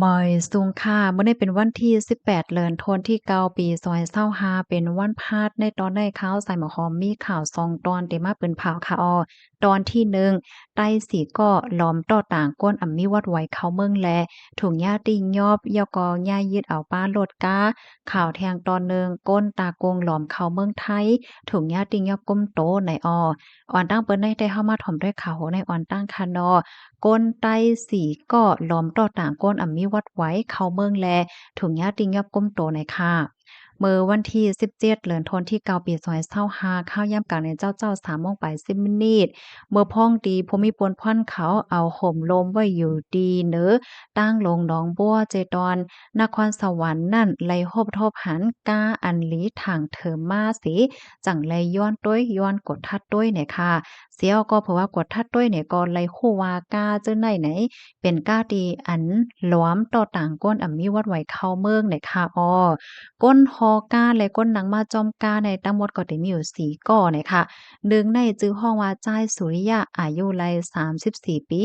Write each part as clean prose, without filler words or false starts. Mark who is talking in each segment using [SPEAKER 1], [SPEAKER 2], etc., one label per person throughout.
[SPEAKER 1] มอยซุงค่ะมื้อนี้เป็นวันที่18เดือนธันวาคมที่เก้าปี2025เป็นวันพฤหัสในตอนได้ข่าวใส่หมอหอมมีข่าว2ตอนที่มาเป็นข่าวค่ะอ้อตอนที่1ใต้สีก็ล้อมต่อต่างก้นอำมีวัดไว้เข้าเมืองแลถุงยาติงยอบยอกอย่ายึดเอาป้าโลดก้าข่าวแทงตอนหนึ่งก้นตากงหลอมเข้าเมืองไทยถุงยาติงยอบก้มโตในอ้ออ่อนตั้งเปิ้นได้เข้ามาถ่อมด้วยข่าวในอ่อนตั้งค่ะนอ ก้นใต้สีก็ล้อมต่อต่างก้นอ่ำมีวัดไว้เข้าเมืองแลถุงยาติงยับก้มโตในค่ะเมื่อวันที่17เดือนธันวาคมที่9ปี2025ข้าวยามกลางในเจ้า3โมงไป10มินิตเมื่อพ้องดีภูมิพลพ่อนเขาเอาห่มลมไว้อยู่ดีเนอตั้งลงหนองบัวเจดอนนครสวรรค์นั่นไลโฮบทบหันกาอันหลีทางเถิมมาสิจังไลย้อนต้วยย้อนกดทัดต้วยเนี่ยค่ะเสียวก็เพราะว่ากดทัดต้วยเนี่ยก็ไลคู่ว่ากาเจ้าไหนเป็นก้าดีอันหลวมต่อต่างก้นอ่ำมีวัดไหวเข้าเมืองเนี่ยค่ะอ้อก้นฮอก้าและก้นหนังมาจอมกาในทั้งหมดก็ได้มีอยู่4ก้อเนี่ยค่ะหนึ่งในจื้อห้องว่าจ้ายสุริยะอายุไล34ปี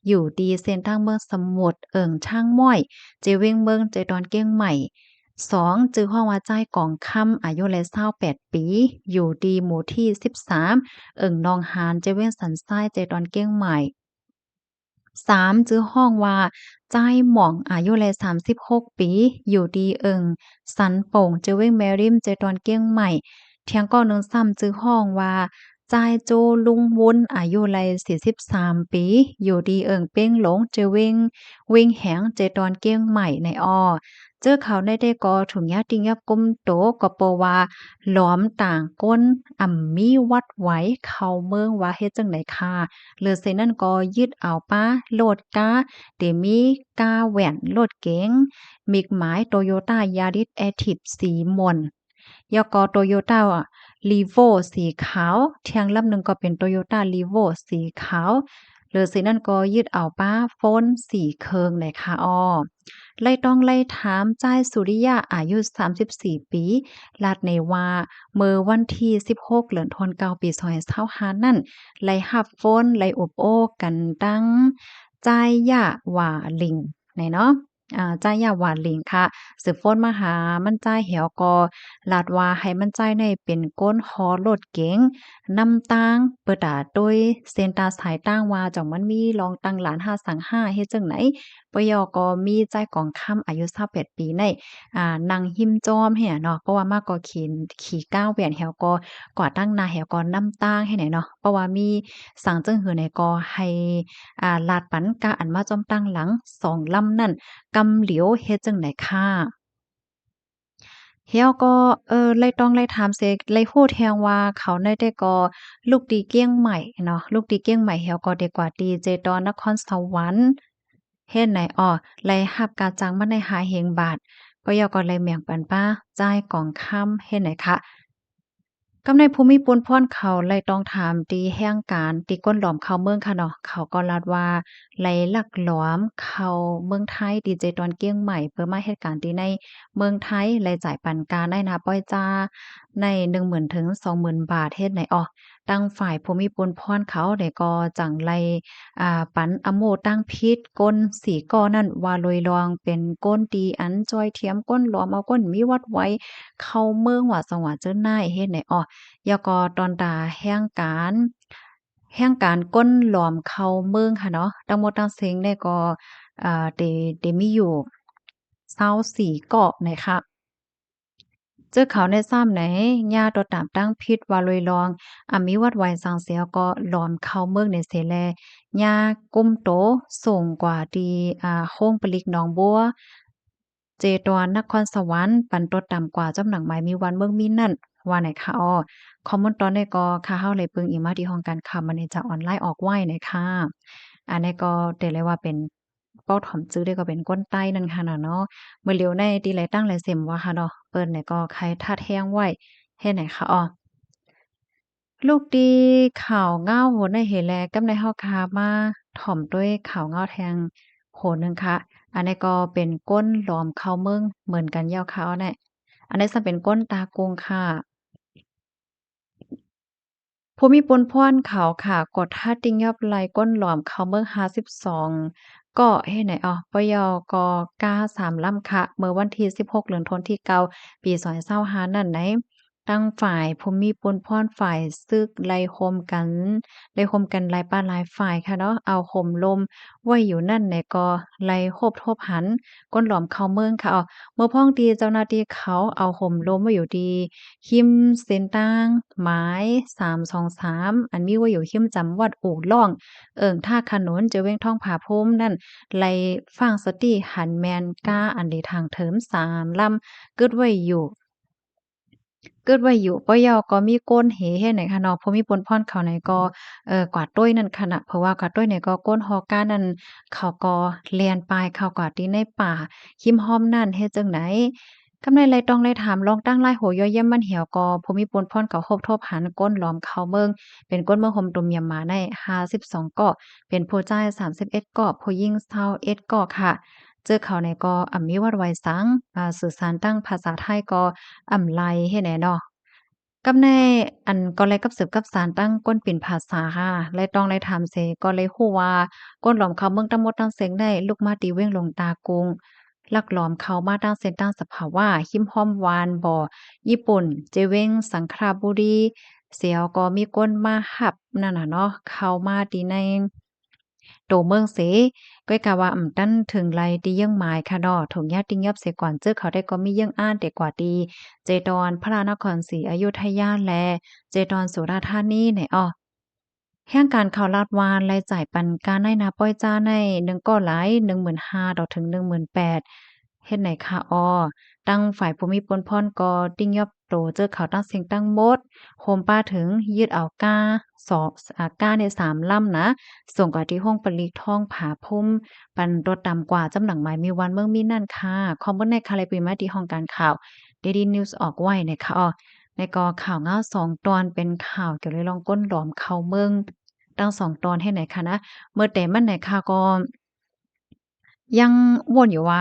[SPEAKER 1] อยู่ดีเส้นทางเมืองสมุทรช่างม้อยเจเวงเมืองเจดอนเก้งใหม่2จื้อห้องว่าจ้ายกองค่ำอายุไล28ปีอยู่ดีหมู่ที่13นองหานเจเว้งสันทรายเจดอนเก้งใหม่3จื้อห้องว่าจ้ายหม่องอายุแล36ปีอยู่ดีสันโป่งเจเว้งแมริมเจดอนเก้งใหม่เทียงก้อนึงซ้ำจื้อห้องว่าจ้ายโจลุงวุ้นอายุไล43ปีอยู่ดีเป้งหลงเจเว้งเว้งแหงเจดอนเก้งใหม่ในอ้อ เจอเขาได้กอถุงยาติงยับกุมโตก็เปว่าหลอมต่างก้นมีวัดไว้เข้าเมืองว่าเฮ็ดจังไดค่ะเหลือเซนั่นก็ยึดเอาป้าโลดกาเตมีกาแหวนโลดเก๋งมิกหมาย Toyota Yaris Active สีม่นยกอ Toyota Revo สีขาวเที่ยงลำหนึ่งก็เป็น Toyota Revo สีขาวเหลือสีนั่นก็ยึดเอาป้าโฟนสีเคิงเลยค่ะอ้อ ไล่ต้องไล่ถามจ้ายสุริยะอายุ34ปีลาดในว่าเมื่อวันที่16เดือนธันวาคมปี2025นั่นไล่รับฝนไล่อบโอ้กันดังจ้ายยะหว่าหลิงไหนเนาะจ้ายยะหว่าหลิงค่ะสืบฝนมาหามันจ้ายเหี่ยวก็ลาดว่าให้มันจ้ายในเป็นก้นฮอรถเก๋งนำตางเปิดาโดยเส้นตาสายตั้งว่าจ่องมันมีรองตังหลาน5สัง5เฮ็ดจังไหน ปยก็มีใจกองค่ำอายุ28ปีในนางหิมจ้อมให้อะเนาะเพราะว่ามากก็ขี่ก้าวแหวนแหวก็กว่าตั้งนาแหวก็นำตั้งให้ไหนเนาะเพราะว่ามีสังจึงหือในก็ให้ลาดปันกาอันมาจอมตั้งหลัง2ลำนั่นกำเหลียวเฮ็ดจังไหนค่ะเฮียก็ไล่ต้องไล่ถามเสกไล่ฮู้แฮงว่าเขาได้ก็ลูกดีเกี้ยงใหม่เนาะลูกดีเกี้ยงใหม่เฮียก็ดีกว่าดีเจดอนนครสวรรค์ เฮ็ดไหนอ้อไล่รับการจ้างมาได้5,000บาทปยก็เลยแม่งปันป้าจ่ายกองค่ำเฮ็ดไหนคะกำในภูมิปนพ่อนเขาเลยต้องถามตีแห่งการตีก้นหลอมเข้าเมืองค่ะเนาะเขาก็ลาดว่าไหลลักหลอมเข้าเมืองไทยดีเจตอนเกียงใหม่เพื่อมาเหตุการณ์ที่ในเมืองไทยเลยจ่ายปันการได้นะป้อยจ้าใน10,000ถึง20,000บาทเฮ็ดไหนอ้อตั้งฝ่ายภูมิปนพรเขาได้ก็จังไลปันอโมตั้งพิษก้นสีก้อนั่นว่าลอยลองเป็นก้นตีอันจอยเทียมก้นหลอมเอาก้นมีวัดไว้เข้าเมืองว่าจังหวัดเจิ้นนายเฮ็ดไหนอ้อ ยก็ตอนตาแห่งการก้นหลอมเข้าเมืองค่ะเนาะทั้งหมดทั้งสิ้นเนี่ยก็ได้มีอยู่24เกาะนะคะเจอเขาในซ้ำไหนญาตัวตามตั้งพิษว่าลอยลองมีวัดไหวสังเสียก็หลอมเข้าเมืองในเสแลญากุ้มโตส่งกว่าดีโค้งปลิกหนองบัวเจดวนนครสวรรค์ปันตัวต่ำกว่าจำหนังหมายมีวันเมืองมีนั่นว่าไหนคะอ้อ คอมเมนต์ตอนนี้ก็ค่าเฮาเลยปึงอีกมาที่ห้องการค้า Manager ออนไลน์ออกไว้น่ะค่ะอันนี้ก็ได้เลยว่าเป็นเป้าถ่อมจื้อได้ก็เป็นก้นใต้นั่นค่ะน่ะเนาะเมื่อเร็วในตีหลายตั้งหลายเซ็มว่าค่ะเนาะเปิ้นเนี่ยก็ใครทัดแฮงไว้เฮ็ดไหนคะอ้อลูกดีข่าวเงาโหนในเหแลกำในเฮาคามาถ่อมด้วยข่าวเงาแทงโหนหนึ่งค่ะอันนี้ก็เป็นก้นหลอมเข้าเมืองเหมือนกันยาวเขาเนี่ยอันนี้จะเป็นก้นตากงค่ะ ภูมิพลพรเขาค่ะกดท่าติงยอบไหล่ก้นหลอมเขาเมือง52 ก็เฮ็ดไหนอ้อปยกก3ลำค่ะเมื่อวันที่16เดือนธันวาคมที่เก้าปี2025นั่นไหนตั้งฝ่ายภูมิปนพรฝ่ายซึกไล่ข่มกันไล่ข่มกันหลายปานหลายฝ่ายค่ะเนาะเอาข่มลมไว้อยู่นั่นไหนก็ไล่โคบทบหันก้นหลอมเข้าเมืองค่ะอ้อเมื่อพ้องดีเจ้าหน้าที่เขาเอาข่มลมไว้อยู่ดีหิมเส้นตั้งหมาย323อันมีไว้อยู่หิมจังหวัดอู่ล่อง ท่าขนุนเจอเว้งท่องผาพุ่มนั่นไลฟังสติหันแมนก้าอันเดทางเถิม3ลำกึดไว้อยู่ปยก็มีก้นเหเฮ็ดไหนคะเนาะพอมีปนพ่อนเขาไหนก็กวาดต้วยนั่นค่ะน่ะเพราะว่ากวาดต้วยเนี่ยก็ก้นฮอก้านั่นเขาก็แล่นปายเข้ากวาดที่ในป่าหิมห้อมนั่นเฮ็ดจั่งใดกำไดไลต้องไล่ถามลองตั้งไล่โหย่อยเยี่ยมมันเหี่ยวก็ภูมิปนพ่อนเขาโฮบทบหันก้นหลอมเขาเมืองเป็นก้นเมืองห่มตุ่มยามหมาใน52เกาะเป็นผู้ชาย31เกาะผู้หญิง21เกาะค่ะเจอเขาในก็มีวัดไหว้สังสื่อสารตั้งภาษาไทยก็ไลเฮ็ดแหน่เนาะ กับในอันก็เลยกับสืบกับสานตั้งก้นปิ่นภาษาค่ะเลยต้องเลยถามเสก็เลยฮู้ว่าก้นหลอมเขาเมืองทั้งหมดทั้งเสียงได้ลูกมาตีเว้งลงตากรุงลักหลอมเขามาตั้งเส้นตั้งสภาวะหิมห้อมวานบ่ญี่ปุ่นเจเว้งสังขละบุรีเสียวก็มีก้นมาหับนั่นน่ะเนาะเข้ามาตีในโตเมืองเสก้อยกะว่าตั้นถึงไรตีเยี่ยงหมายค่ะเนาะถงญาติเงียบเสียก่อนเจอเขาได้ก็มีเยี่ยงอ้านเด็กกว่าดี เจดอนพระนครศรีอยุธยาและเจดอนสุราษฎร์ธานีไหนอ้อแห่งการเข้าลาดวานรายจ่ายปันการได้นาป้อยจ้าในหนึ่งก็หลาย15,000ดอกถึง18,000เฮ็ดไหนคะอ้อตั้งฝ่ายภูมิปนพรก็ติ้งยอบโตเจอเขาตั้งเสียงตั้งหมดโฮมป้าถึงยึดเอาก้าสอก้าใน3ลำนะส่งกว่าที่ห้องปลีกท่องผาพุ่มปันรถต่ำกว่าจำหนังหมายมีวันเมืองมีนั่นค่ะคอมเมนต์ในคาเลปีมาที่ห้องการข่าว Daily News ออกไว้นะคะอ้อในก็ข่าวเงา2ตอนเป็นข่าวเกี่ยวกับลองก้นหลอมเข้าเมืองตั้ง2ตอนให้ไหนคะนะเมื่อแต่มันไหนค่ะก็ยังวนอยู่ว่า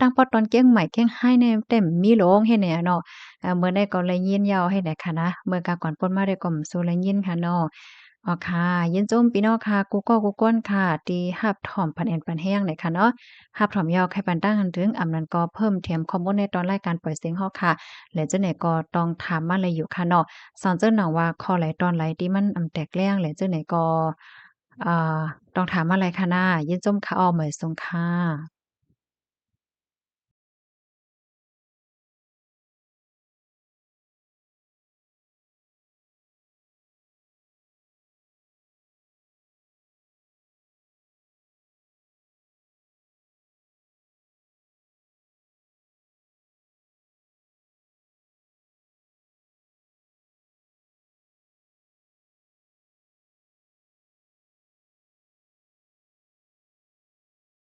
[SPEAKER 1] ตั้งปอตอนเกี้ยงใหม่เกี้ยงไฮ้เนี่ยแต่มีโลงเฮ็ดแหน่เนาะเมื่อได้ก็เลยยินยาวให้ไหนค่ะนะเมื่อกาก่อนป่นมาได้ก็สู้แลยินค่ะเนาะอ๋อค่ะยินจมพี่น้องค่ะกูก็กูก้นค่ะที่รับถ่อมพันแอนปันแห้งไหนค่ะเนาะรับถ่อมยาวใครปันตั้งหันถึงนั้นก็เพิ่มเติมข้อมูลในตอนรายการปล่อยเสียงเฮาค่ะแล้วจังได๋ก็ต้องถามมาเลยอยู่ค่ะเนาะสอนเจ้าหนังว่าข้อไหนตอนไหนที่มันแตกแรงแล้วจังได๋ก็อ่าต้องถามมาเลยค่ะนะยินจมค่ะอ้อเหมยสงค่ะ